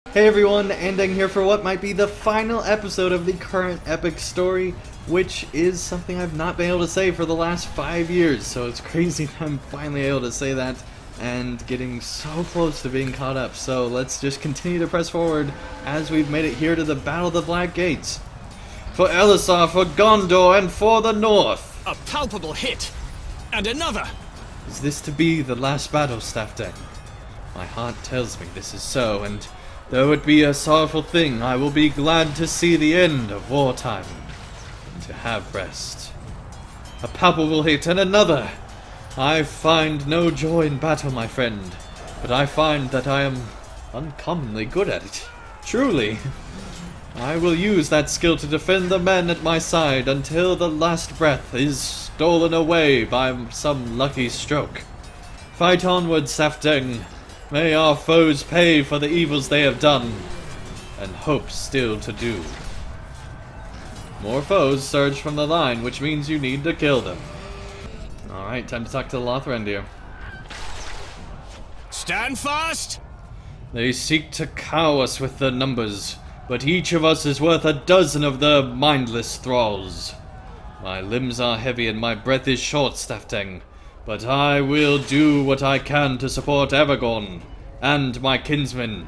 Hey everyone, Andang here for what might be the final episode of the current epic story, which is something I've not been able to say for the last 5 years, so it's crazy that I'm finally able to say that and getting so close to being caught up. So let's just continue to press forward as we've made it here to the Battle of the Black Gates. For Elisar, for Gondor, and for the North! A palpable hit! And another! Is this to be the last battle, Staffdang? My heart tells me this is so, and though it be a sorrowful thing, I will be glad to see the end of wartime, and to have rest. A palpable hit, and another! I find no joy in battle, my friend, but I find that I am uncommonly good at it. Truly! I will use that skill to defend the men at my side until the last breath is stolen away by some lucky stroke. Fight onward, Staffdang! May our foes pay for the evils they have done, and hope still to do. More foes surge from the line, which means you need to kill them. Alright, time to talk to the Lothrendir. Stand fast! They seek to cow us with their numbers, but each of us is worth a dozen of their mindless thralls. My limbs are heavy and my breath is short, Staffdang, but I will do what I can to support Aragorn and my kinsmen.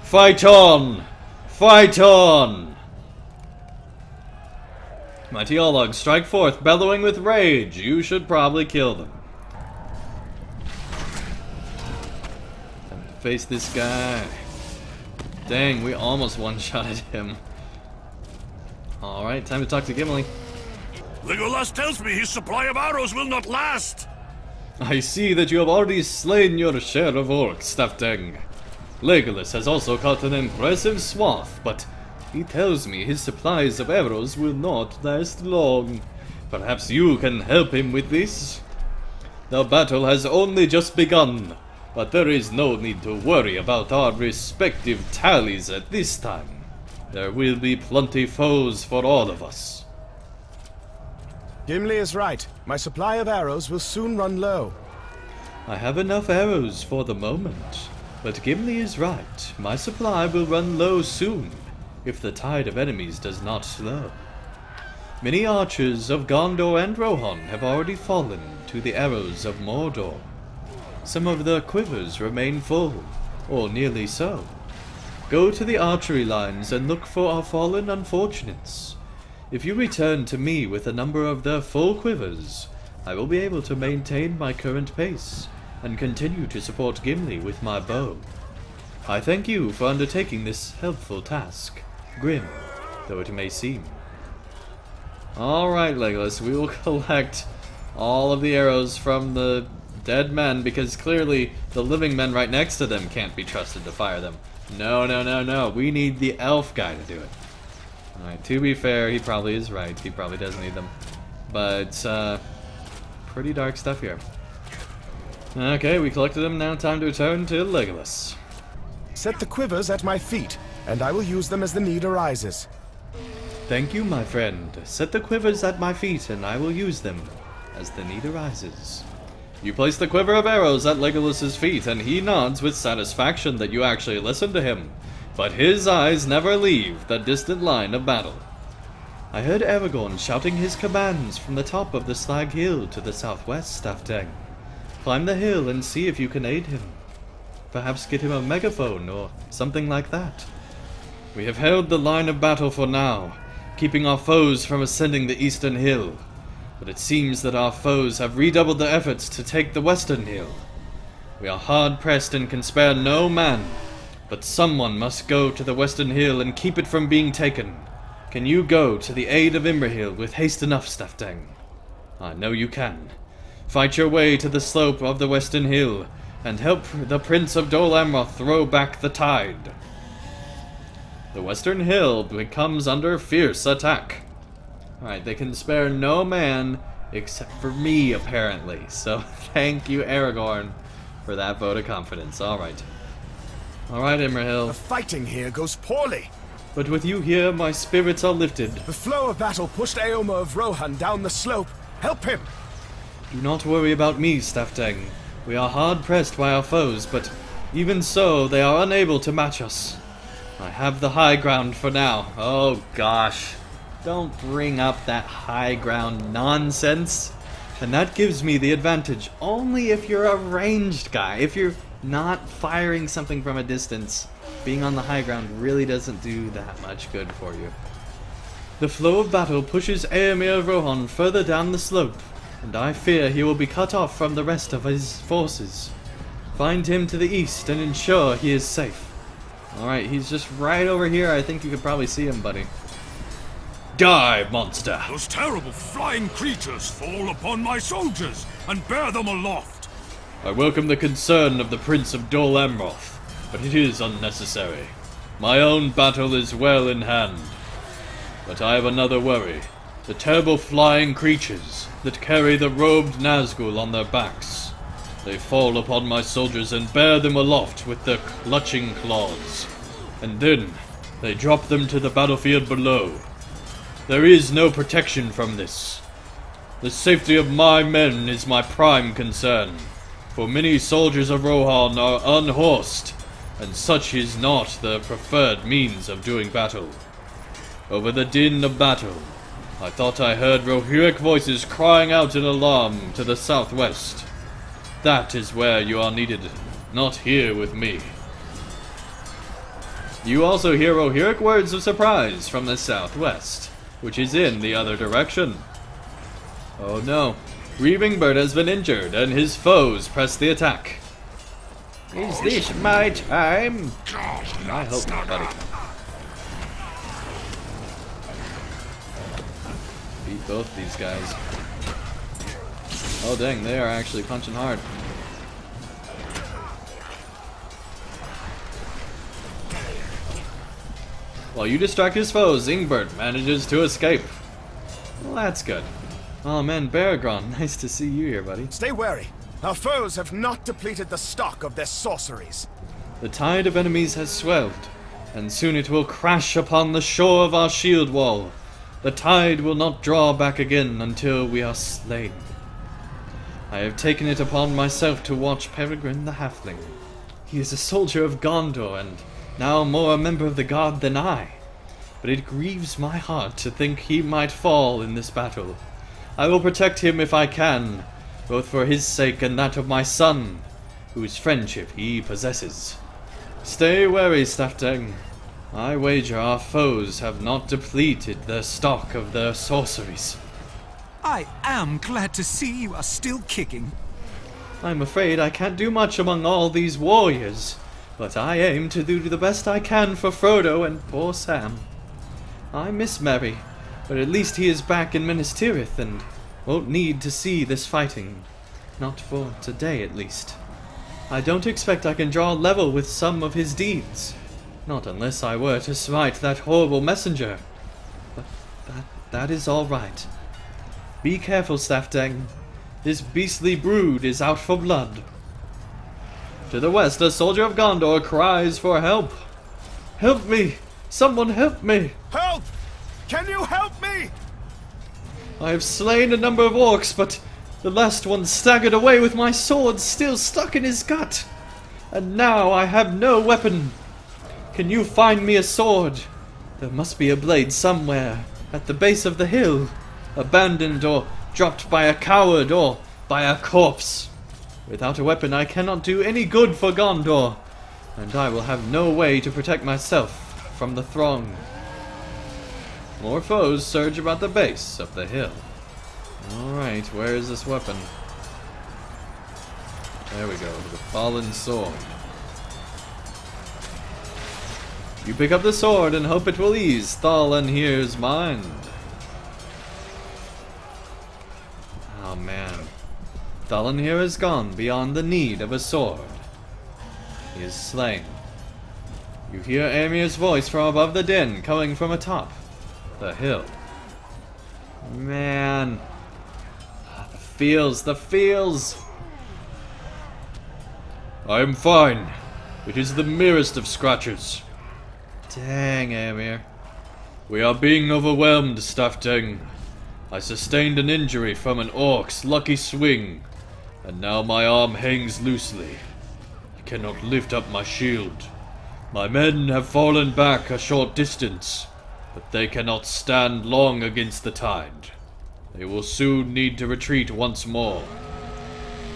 Fight on! Fight on! Mighty Olog, strike forth, bellowing with rage. You should probably kill them. Time to face this guy. Dang, we almost one-shotted him. Alright, time to talk to Gimli. Legolas tells me his supply of arrows will not last. I see that you have already slain your share of orcs, Staffdang. Legolas has also caught an impressive swath, but he tells me his supplies of arrows will not last long. Perhaps you can help him with this? The battle has only just begun, but there is no need to worry about our respective tallies at this time. There will be plenty foes for all of us. Gimli is right. My supply of arrows will soon run low. I have enough arrows for the moment, but Gimli is right. My supply will run low soon, if the tide of enemies does not slow. Many archers of Gondor and Rohan have already fallen to the arrows of Mordor. Some of their quivers remain full, or nearly so. Go to the archery lines and look for our fallen unfortunates. If you return to me with a number of their full quivers, I will be able to maintain my current pace, and continue to support Gimli with my bow. I thank you for undertaking this helpful task, grim though it may seem. Alright, Legolas, we will collect all of the arrows from the dead men, because clearly the living men right next to them can't be trusted to fire them. No, we need the elf guy to do it. Alright, to be fair, he probably is right. He probably does need them. But, pretty dark stuff here. Okay, we collected them. Now time to return to Legolas. Set the quivers at my feet, and I will use them as the need arises. Thank you, my friend. Set the quivers at my feet, and I will use them as the need arises. You place the quiver of arrows at Legolas's feet, and he nods with satisfaction that you actually listen to him. But his eyes never leave the distant line of battle. I heard Aragorn shouting his commands from the top of the Slag Hill to the southwest, Staffdang. Climb the hill and see if you can aid him. Perhaps get him a megaphone or something like that. We have held the line of battle for now, keeping our foes from ascending the eastern hill. But it seems that our foes have redoubled their efforts to take the western hill. We are hard pressed and can spare no man. But someone must go to the western hill and keep it from being taken. Can you go to the aid of Imrahil with haste enough, Staffdang? I know you can. Fight your way to the slope of the western hill, and help the Prince of Dol Amroth throw back the tide. The western hill becomes under fierce attack. Alright, they can spare no man except for me, apparently. So thank you, Aragorn, for that vote of confidence. Alright. Alright, Imrahil. The fighting here goes poorly. But with you here, my spirits are lifted. The flow of battle pushed Eomer of Rohan down the slope. Help him! Do not worry about me, Staffdang. We are hard pressed by our foes, but even so, they are unable to match us. I have the high ground for now. Oh gosh. Don't bring up that high ground nonsense. And that gives me the advantage only if you're a ranged guy. If you're not firing something from a distance, being on the high ground really doesn't do that much good for you. The flow of battle pushes Éomer Rohan further down the slope, and I fear he will be cut off from the rest of his forces. Find him to the east and ensure he is safe. Alright, he's just right over here. I think you could probably see him, buddy. Die, monster! Those terrible flying creatures fall upon my soldiers and bear them aloft. I welcome the concern of the Prince of Dol Amroth, but it is unnecessary. My own battle is well in hand. But I have another worry. The terrible flying creatures that carry the robed Nazgul on their backs. They fall upon my soldiers and bear them aloft with their clutching claws. And then they drop them to the battlefield below. There is no protection from this. The safety of my men is my prime concern, for many soldiers of Rohan are unhorsed, and such is not the preferred means of doing battle. Over the din of battle, I thought I heard Rohirric voices crying out in alarm to the southwest. That is where you are needed, not here with me. You also hear Rohirric words of surprise from the southwest, which is in the other direction. Oh no, Reaving Bird has been injured, and his foes press the attack. Is this my time? I hope not, buddy. Beat both these guys. Oh dang, they are actually punching hard. While you distract his foes, Ingbert manages to escape. Well, that's good. Oh man, Baragron, nice to see you here, buddy. Stay wary. Our foes have not depleted the stock of their sorceries. The tide of enemies has swelled, and soon it will crash upon the shore of our shield wall. The tide will not draw back again until we are slain. I have taken it upon myself to watch Peregrine the Halfling. He is a soldier of Gondor, and now more a member of the Guard than I. But it grieves my heart to think he might fall in this battle. I will protect him if I can, both for his sake and that of my son, whose friendship he possesses. Stay wary, Staftang. I wager our foes have not depleted their stock of their sorceries. I am glad to see you are still kicking. I'm afraid I can't do much among all these warriors, but I aim to do the best I can for Frodo and poor Sam. I miss Merry, but at least he is back in Minas Tirith and won't need to see this fighting. Not for today, at least. I don't expect I can draw level with some of his deeds. Not unless I were to smite that horrible messenger. But that is all right. Be careful, Staftang. This beastly brood is out for blood. To the west, a soldier of Gondor cries for help. Help me! Someone help me! Help! Can you help me? I have slain a number of orcs, but the last one staggered away with my sword still stuck in his gut. And now I have no weapon. Can you find me a sword? There must be a blade somewhere, at the base of the hill, abandoned or dropped by a coward or by a corpse. Without a weapon I cannot do any good for Gondor, and I will have no way to protect myself from the throng. More foes surge about the base of the hill. Alright, where is this weapon? There we go, the fallen sword. You pick up the sword and hope it will ease Thalanhir's mind. Oh man. Thalanhir is gone beyond the need of a sword. He is slain. You hear Éomer's voice from above the din, coming from atop the hill. Man. The feels. I am fine. It is the merest of scratches. Dang, Éomer. We are being overwhelmed, Staftang. I sustained an injury from an orc's lucky swing, and now my arm hangs loosely. I cannot lift up my shield. My men have fallen back a short distance, but they cannot stand long against the tide. They will soon need to retreat once more.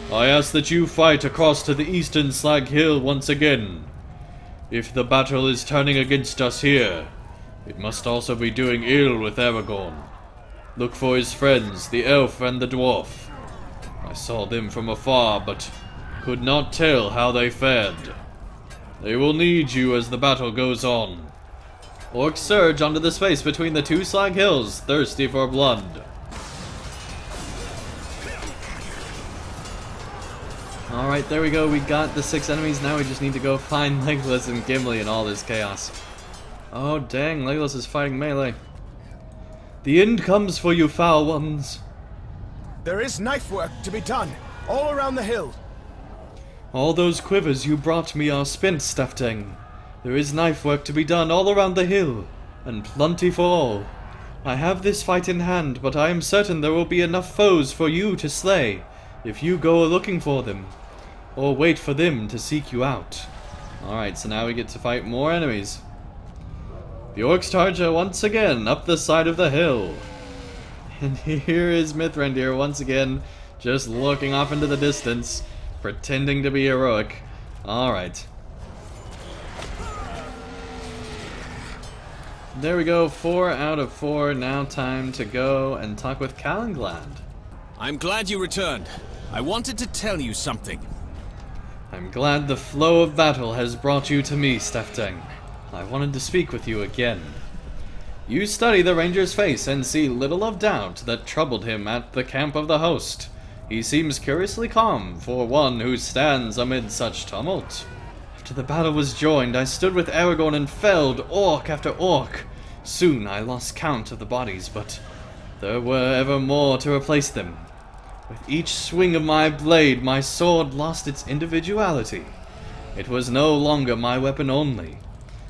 I ask that you fight across to the eastern Slag Hill once again. If the battle is turning against us here, it must also be doing ill with Aragorn. Look for his friends, the elf and the dwarf. I saw them from afar, but could not tell how they fared. They will need you as the battle goes on. Orcs surge onto the space between the two Slag Hills, thirsty for blood. Alright, there we go. We got the 6 enemies. Now we just need to go find Legolas and Gimli and all this chaos. Oh dang, Legolas is fighting melee. The end comes for you, foul ones. There is knife work to be done, all around the hill. All those quivers you brought me are spent, Staftang. There is knife work to be done all around the hill, and plenty for all. I have this fight in hand, but I am certain there will be enough foes for you to slay, if you go looking for them, or wait for them to seek you out. Alright, so now we get to fight more enemies. The orcs charge once again up the side of the hill. And here is Mithrandir once again, just looking off into the distance, pretending to be heroic. Alright. There we go, 4 out of 4. Now time to go and talk with Callanglad. I'm glad you returned. I wanted to tell you something. I'm glad the flow of battle has brought you to me, Staftang. I wanted to speak with you again. You study the ranger's face and see little of doubt that troubled him at the camp of the host. He seems curiously calm for one who stands amid such tumult. After the battle was joined, I stood with Aragorn and felled orc after orc. Soon I lost count of the bodies, but there were ever more to replace them. With each swing of my blade, my sword lost its individuality. It was no longer my weapon only,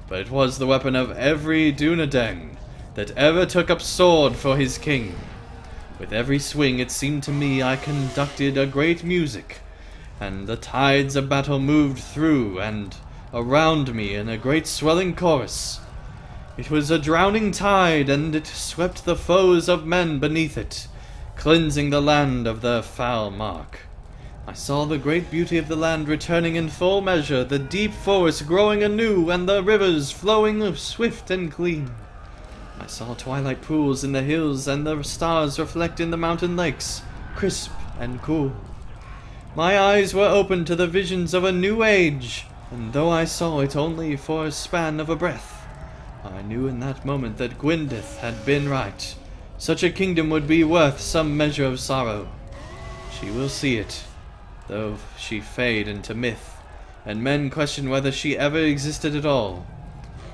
but it was the weapon of every Dunedain that ever took up sword for his king. With every swing, it seemed to me I conducted a great music, and the tides of battle moved through and around me in a great swelling chorus. It was a drowning tide, and it swept the foes of men beneath it, cleansing the land of their foul mark. I saw the great beauty of the land returning in full measure, the deep forest growing anew, and the rivers flowing swift and clean. I saw twilight pools in the hills, and the stars reflect in the mountain lakes, crisp and cool. My eyes were opened to the visions of a new age, and though I saw it only for a span of a breath, I knew in that moment that Gwyndeth had been right. Such a kingdom would be worth some measure of sorrow. She will see it, though she fade into myth, and men question whether she ever existed at all.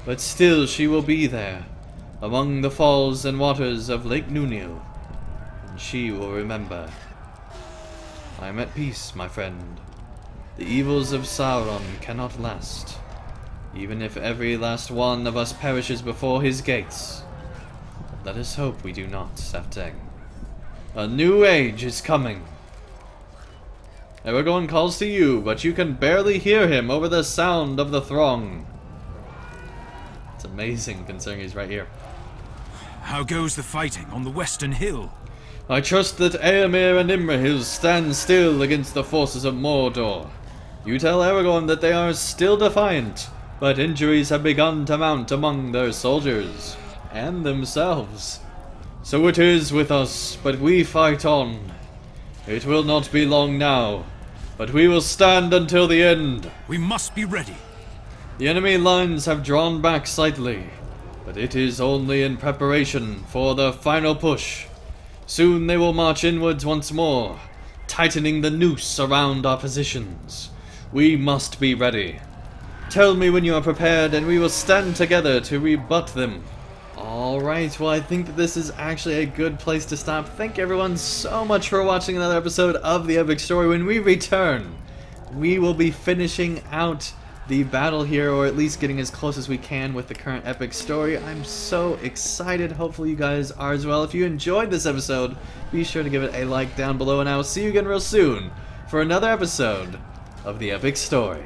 But still she will be there, among the falls and waters of Lake Núnil, and she will remember. I am at peace, my friend. The evils of Sauron cannot last, even if every last one of us perishes before his gates. Let us hope we do not, Staftang. A new age is coming. Aragorn calls to you, but you can barely hear him over the sound of the throng. It's amazing, considering he's right here. How goes the fighting on the western hill? I trust that Éomer and Imrahil stand still against the forces of Mordor. You tell Aragorn that they are still defiant, but injuries have begun to mount among their soldiers, and themselves. So it is with us, but we fight on. It will not be long now, but we will stand until the end. We must be ready. The enemy lines have drawn back slightly, but it is only in preparation for the final push. Soon they will march inwards once more, tightening the noose around our positions. We must be ready. Tell me when you are prepared, and we will stand together to rebut them. Alright, well I think that this is actually a good place to stop. Thank everyone so much for watching another episode of The Epic Story. When we return, we will be finishing out the battle here, or at least getting as close as we can with the current epic story. I'm so excited. Hopefully you guys are as well. If you enjoyed this episode, be sure to give it a like down below, and I will see you again real soon for another episode of The Epic Story.